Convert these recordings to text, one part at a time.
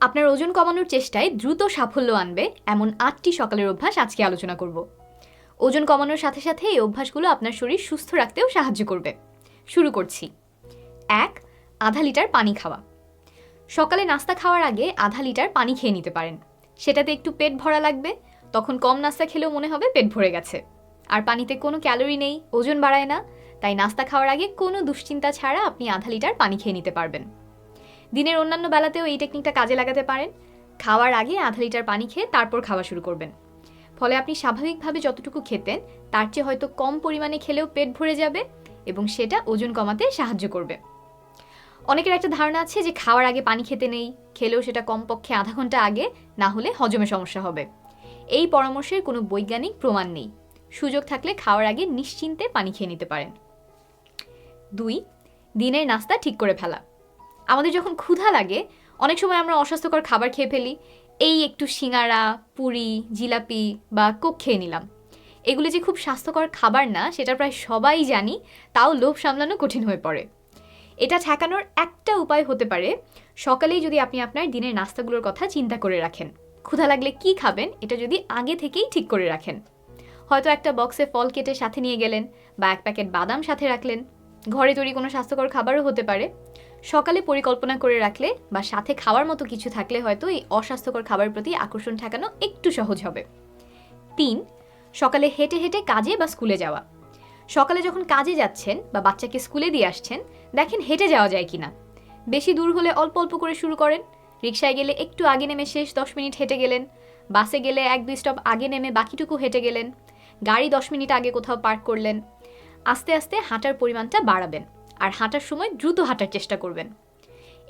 আপনার ওজন কমানোর চেষ্টায় দ্রুত সাফল্য আনবে এমন ৮টি সকালের অভ্যাস আজকে আলোচনা করব। ওজন কমানোর সাথে সাথে এই অভ্যাসগুলো আপনার শরীর সুস্থ রাখতেও সাহায্য করবে। শুরু করছি। ১. আধা লিটার পানি খাওয়া। সকালে নাস্তা খাওয়ার আগে আধা লিটার পানি খেয়ে নিতে পারেন। সেটাতে একটু পেট ভরা লাগবে, তখন কম নাস্তা খেলেও মনে হবে পেট ভরে গেছে। আর পানিতে কোনো ক্যালোরি নেই, ওজন বাড়ায় না, তাই নাস্তা খাওয়ার আগে কোনো দুশ্চিন্তা ছাড়া আপনি আধা লিটার পানি খেয়ে নিতে পারবেন। দিনের অন্যান্য বেলাতেও এই টেকনিকটা কাজে লাগাতে পারেন। খাওয়ার আগে আধা লিটার পানি খেয়ে তারপর খাওয়া শুরু করবেন। ফলে আপনি স্বাভাবিকভাবে যতটুকু খেতেন তার চেয়ে হয়তো কম পরিমাণে খেলেও পেট ভরে যাবে এবং সেটা ওজন কমাতে সাহায্য করবে। অনেকের একটা ধারণা আছে যে খাওয়ার আগে পানি খেতে নেই, খেলেও সেটা কমপক্ষে আধা ঘন্টা আগে, না হলে হজমে সমস্যা হবে। এই পরামর্শের কোনো বৈজ্ঞানিক প্রমাণ নেই। সুযোগ থাকলে খাওয়ার আগে নিশ্চিন্তে পানি খেয়ে নিতে পারেন। ২. দিনের নাস্তা ঠিক করে ফেলা। আমাদের যখন ক্ষুধা লাগে অনেক সময় আমরা অস্বাস্থ্যকর খাবার খেয়ে ফেলি। এই একটু সিঙ্গারা, পুরি, জিলাপি বা কোক খেয়ে নিলাম। এগুলো যে খুব স্বাস্থ্যকর খাবার না সেটা প্রায় সবাই জানি, তাও লোভ সামলানো কঠিন হয়ে পড়ে। এটা ঠেকানোর একটা উপায় হতে পারে, সকালেই যদি আপনি আপনার দিনের নাস্তাগুলোর কথা চিন্তা করে রাখেন। ক্ষুধা লাগলে কি খাবেন এটা যদি আগে থেকেই ঠিক করে রাখেন। হয়তো একটা বক্সে ফল কেটে সাথে নিয়ে গেলেন বা এক প্যাকেট বাদাম সাথে রাখলেন। ঘরে তৈরি কোনো স্বাস্থ্যকর খাবারও হতে পারে। সকালে পরিকল্পনা করে রাখলে বা সাথে খাওয়ার মতো কিছু থাকলে হয়তো এই অস্বাস্থ্যকর খাবারের প্রতি আকর্ষণ ঠেকানো একটু সহজ হবে। ৩. সকালে হেঁটে হেঁটে কাজে বা স্কুলে যাওয়া। সকালে যখন কাজে যাচ্ছেন বা বাচ্চাকে স্কুলে দিয়ে আসছেন, দেখেন হেঁটে যাওয়া যায় কিনা। বেশি দূর হলে অল্প অল্প করে শুরু করেন। রিকশায় গেলে একটু আগে নেমে শেষ 10 মিনিট হেঁটে গেলেন। বাসে গেলে 1-2 স্টপ আগে নেমে বাকিটুকু হেঁটে গেলেন। গাড়ি 10 মিনিট আগে কোথাও পার্ক করলেন। আস্তে আস্তে হাঁটার পরিমাণটা বাড়াবেন আর হাঁটার সময় দ্রুত হাঁটার চেষ্টা করবেন।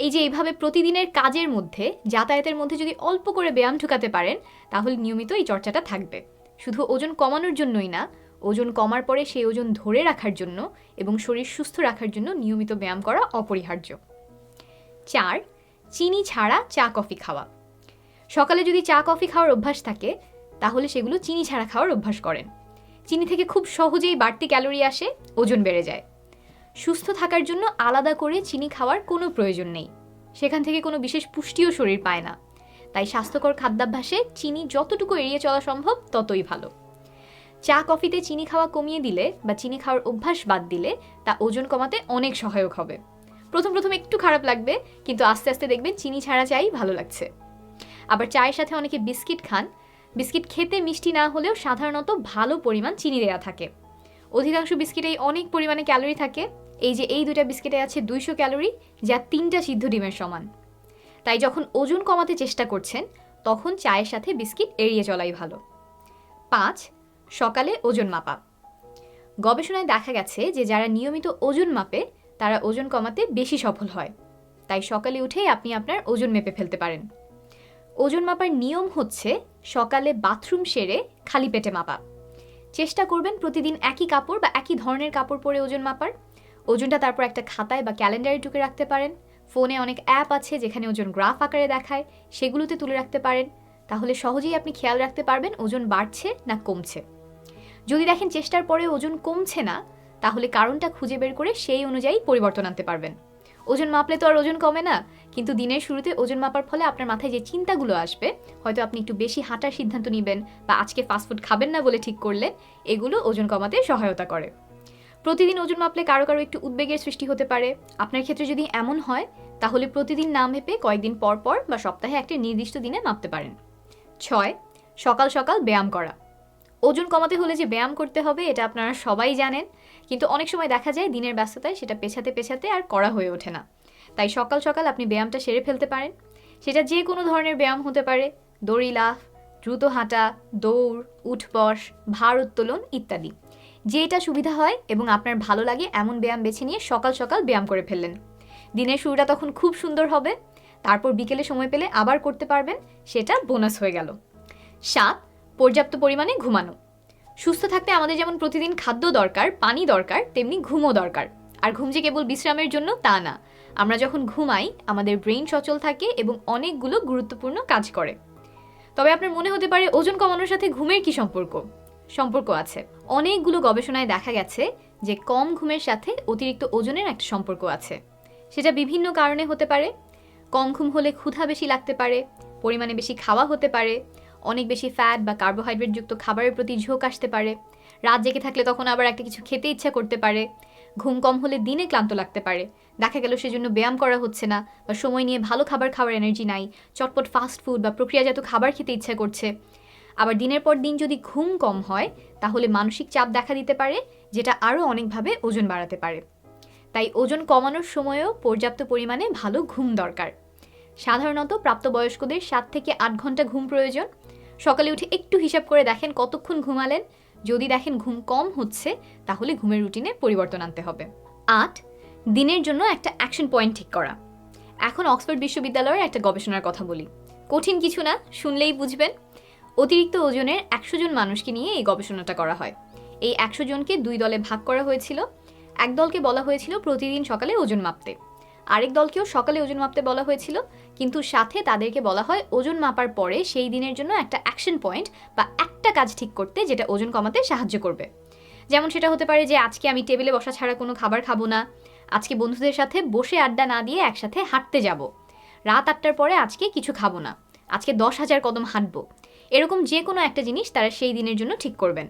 এই যে এইভাবে প্রতিদিনের কাজের মধ্যে, যাতায়াতের মধ্যে যদি অল্প করে ব্যায়াম ঢুকাতে পারেন, তাহলে নিয়মিত এই চর্চাটা থাকবে। শুধু ওজন কমানোর জন্যই না, ওজন কমার পরে সেই ওজন ধরে রাখার জন্য এবং শরীর সুস্থ রাখার জন্য নিয়মিত ব্যায়াম করা অপরিহার্য। ৪. চিনি ছাড়া চা কফি খাওয়া। সকালে যদি চা কফি খাওয়ার অভ্যাস থাকে, তাহলে সেগুলো চিনি ছাড়া খাওয়ার অভ্যাস করেন। চিনি থেকে খুব সহজেই বাড়তি ক্যালোরি আসে, ওজন বেড়ে যায়। সুস্থ থাকার জন্য আলাদা করে চিনি খাওয়ার কোনো প্রয়োজন নেই। সেখান থেকে কোনো বিশেষ পুষ্টিও শরীর পায় না। তাই স্বাস্থ্যকর খাদ্যাভ্যাসে চিনি যতটুকু এড়িয়ে চলা সম্ভব ততই ভালো। চা কফিতে চিনি খাওয়া কমিয়ে দিলে বা চিনি খাওয়ার অভ্যাস বাদ দিলে তা ওজন কমাতে অনেক সহায়ক হবে। প্রথম প্রথম একটু খারাপ লাগবে, কিন্তু আস্তে আস্তে দেখবেন চিনি ছাড়া চাই ভালো লাগছে। আবার চায়ের সাথে অনেকে বিস্কিট খান। বিস্কিট খেতে মিষ্টি না হলেও সাধারণত ভালো পরিমাণ চিনি দেওয়া থাকে। অধিকাংশ বিস্কিটেই অনেক পরিমাণে ক্যালোরি থাকে। এই যে এই 2টা বিস্কিটে আছে 200 ক্যালোরি, যা 3টা সিদ্ধ ডিমের সমান। তাই যখন ওজন কমাতে চেষ্টা করছেন তখন চায়ের সাথে বিস্কিট এড়িয়ে চলাই ভালো। 5. সকালে ওজন মাপা। গবেষণায় দেখা গেছে যে যারা নিয়মিত ওজন মাপে তারা ওজন কমাতে বেশি সফল হয়। তাই সকালে উঠেই আপনি আপনার ওজন মেপে ফেলতে পারেন। ওজন মাপার নিয়ম হচ্ছে সকালে বাথরুম সেরে খালি পেটে মাপা। চেষ্টা করবেন প্রতিদিন একই কাপড় বা একই ধরনের কাপড় পরে ওজন মাপার। ওজনটা তারপর একটা খাতায় বা ক্যালেন্ডারে টুকে রাখতে পারেন। ফোনে অনেক অ্যাপ আছে যেখানে ওজন গ্রাফ আকারে দেখায়, সেগুলোতে তুলে রাখতে পারেন। তাহলে সহজেই আপনি খেয়াল রাখতে পারবেন ওজন বাড়ছে না কমছে। যদি দেখেন চেষ্টার পরে ওজন কমছে না, তাহলে কারণটা খুঁজে বের করে সেই অনুযায়ী পরিবর্তন আনতে পারবেন। ওজন মাপলে তো আর ওজন কমে না, কিন্তু দিনের শুরুতে ওজন মাপার ফলে আপনার মাথায় যে চিন্তাগুলো আসবে, হয়তো আপনি একটু বেশি হাঁটার সিদ্ধান্ত নেবেন বা আজকে ফাস্টফুড খাবেন না বলে ঠিক করলেন, এগুলো ওজন কমাতে সহায়তা করে। প্রতিদিন ওজন মাপলে কারো কারো একটু উদ্বেগের সৃষ্টি হতে পারে। আপনার ক্ষেত্রে যদি এমন হয়, তাহলে প্রতিদিন না মেপে কয়েকদিন পর পর বা সপ্তাহে একটা নির্দিষ্ট দিনে মাপতে পারেন। 6. সকাল সকাল ব্যায়াম করা। ওজন কমাতে হলে যে ব্যায়াম করতে হবে এটা আপনারা সবাই জানেন, কিন্তু অনেক সময় দেখা যায় দিনের ব্যস্ততায় সেটা পেছাতে পেছাতে আর করা হয়ে ওঠে না। তাই সকাল সকাল আপনি ব্যায়ামটা সেরে ফেলতে পারেন। সেটা যে কোনো ধরনের ব্যায়াম হতে পারে, দড়ি লাফ, দ্রুত হাঁটা, দৌড়, উঠবস, ভার উত্তোলন ইত্যাদি। যেটা সুবিধা হয় এবং আপনার ভালো লাগে এমন ব্যায়াম বেছে নিয়ে সকাল সকাল ব্যায়াম করে ফেললেন। দিনের শুরুটা তখন খুব সুন্দর হবে। তারপর বিকেলে সময় পেলে আবার করতে পারবেন, সেটা বোনাস হয়ে গেল। 7. পর্যাপ্ত পরিমাণে ঘুমানো। সুস্থ থাকতে আমাদের যেমন প্রতিদিন খাদ্য দরকার, পানি দরকার, তেমনি ঘুমও দরকার। আর ঘুম যে কেবল বিশ্রামের জন্য তা না। আমরা যখন ঘুমাই আমাদের ব্রেইন সচল থাকে এবং অনেকগুলো গুরুত্বপূর্ণ কাজ করে। তবে আপনার মনে হতে পারে ওজন কমানোর সাথে ঘুমের কি সম্পর্ক আছে। অনেকগুলো গবেষণায় দেখা গেছে যে কম ঘুমের সাথে অতিরিক্ত ওজনের একটা সম্পর্ক আছে। সেটা বিভিন্ন কারণে হতে পারে। কম ঘুম হলে ক্ষুধা বেশি লাগতে পারে, পরিমাণে বেশি খাওয়া হতে পারে, অনেক বেশি ফ্যাট বা কার্বোহাইড্রেটযুক্ত খাবারের প্রতি ঝোঁক আসতে পারে, রাত জেগে থাকলে তখন আবার একটা কিছু খেতে ইচ্ছা করতে পারে, ঘুম কম হলে দিনে ক্লান্ত লাগতে পারে, দেখা গেল সেজন্য ব্যায়াম করা হচ্ছে না বা সময় নিয়ে ভালো খাবার খাওয়ার এনার্জি নাই, চটপট ফাস্ট ফুড বা প্রক্রিয়াজাত খাবার খেতে ইচ্ছা করছে। আবার দিনের পর দিন যদি ঘুম কম হয় তাহলে মানসিক চাপ দেখা দিতে পারে, যেটা আরও অনেকভাবে ওজন বাড়াতে পারে। তাই ওজন কমানোর সময়ও পর্যাপ্ত পরিমাণে ভালো ঘুম দরকার। সাধারণত প্রাপ্তবয়স্কদের 7 থেকে 8 ঘন্টা ঘুম প্রয়োজন। সকালে উঠে একটু হিসাব করে দেখেন কতক্ষণ ঘুমালেন। যদি দেখেন ঘুম কম হচ্ছে তাহলে ঘুমের রুটিনে পরিবর্তন আনতে হবে। 8, দিনের জন্য একটা অ্যাকশন পয়েন্ট ঠিক করা। এখন অক্সফোর্ড বিশ্ববিদ্যালয়ের একটা গবেষণার কথা বলি। কঠিন কিছু না, শুনলেই বুঝবেন। অতিরিক্ত ওজনের 100 জন মানুষকে নিয়ে এই গবেষণাটা করা হয়। এই 100 জনকে 2 দলে ভাগ করা হয়েছিল। এক দলকে বলা হয়েছিল প্রতিদিন সকালে ওজন মাপতে, আরেক দলকেও সকালে ওজন মাপতে বলা হয়েছিল, কিন্তু সাথে তাদেরকে বলা হয় ওজন মাপার পরে সেই দিনের জন্য একটা অ্যাকশন পয়েন্ট বা একটা কাজ ঠিক করতে যেটা ওজন কমাতে সাহায্য করবে। যেমন সেটা হতে পারে যে আজকে আমি টেবিলে বসা ছাড়া কোনো খাবার খাবো না, আজকে বন্ধুদের সাথে বসে আড্ডা না দিয়ে একসাথে হাঁটতে যাব, রাত 8টার পরে আজকে কিছু খাবো না, আজকে 10,000 কদম হাঁটবো। এরকম যে কোনো একটা জিনিস তারা সেই দিনের জন্য ঠিক করবেন।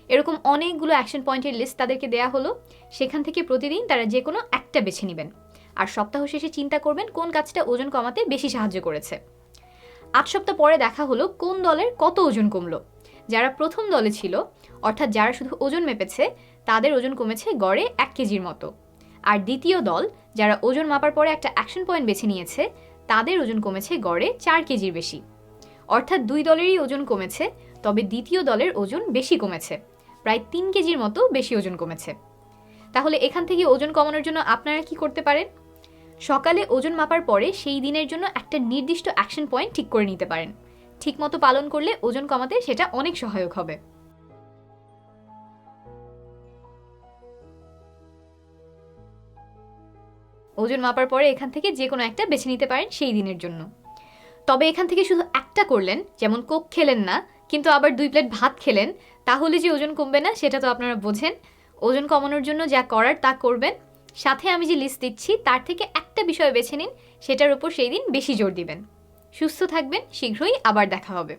এরকম অনেকগুলো অ্যাকশন পয়েন্টের লিস্ট তাদেরকে দেয়া হলো। সেখান থেকে প্রতিদিন তারা যে কোনো একটা বেছে নেবেন আর সপ্তাহ শেষে চিন্তা করবেন কোন কাজটা ওজন কমাতে বেশি সাহায্য করেছে। 8 সপ্তাহ পরে দেখা হলো কোন দলের কত ওজন কমলো। যারা প্রথম দলে ছিল, অর্থাৎ যারা শুধু ওজন মেপেছে, তাদের ওজন কমেছে গড়ে 1 কেজির মতো। আর দ্বিতীয় দল, যারা ওজন মাপার পরে একটা অ্যাকশন পয়েন্ট বেছে নিয়েছে, তাদের ওজন কমেছে গড়ে 4 কেজির বেশি। অর্থাৎ 2 দলেরই ওজন কমেছে, তবে দ্বিতীয় দলের ওজন বেশি কমেছে, প্রায় 3 কেজির মতো বেশি ওজন কমেছে। তাহলে এখান থেকে ওজন কমানোর জন্য আপনারা কি করতে পারেন? সকালে ওজন মাপার পরে সেই দিনের জন্য একটা নির্দিষ্ট অ্যাকশন পয়েন্ট ঠিক করে নিতে পারেন। ঠিকমতো পালন করলে ওজন কমাতে সেটা অনেক সহায়ক হবে। ওজন মাপার পরে এখান থেকে যে কোনো একটা বেছে নিতে পারেন সেই দিনের জন্য। তবে এখান থেকে শুধু একটা করলেন, যেমন কোক খেলেন না কিন্তু আবার 2 প্লেট ভাত খেলেন, তাহলে যে ওজন কমবে না সেটা তো আপনারা বোঝেন। ওজন কমানোর জন্য যা করার তা করবেন, সাথে আমি যে লিস্ট দিচ্ছি তার থেকে একটা বিষয় বেছে নিন, সেটার উপর সেই দিন বেশি জোর দিবেন। সুস্থ থাকবেন, শীঘ্রই আবার দেখা হবে।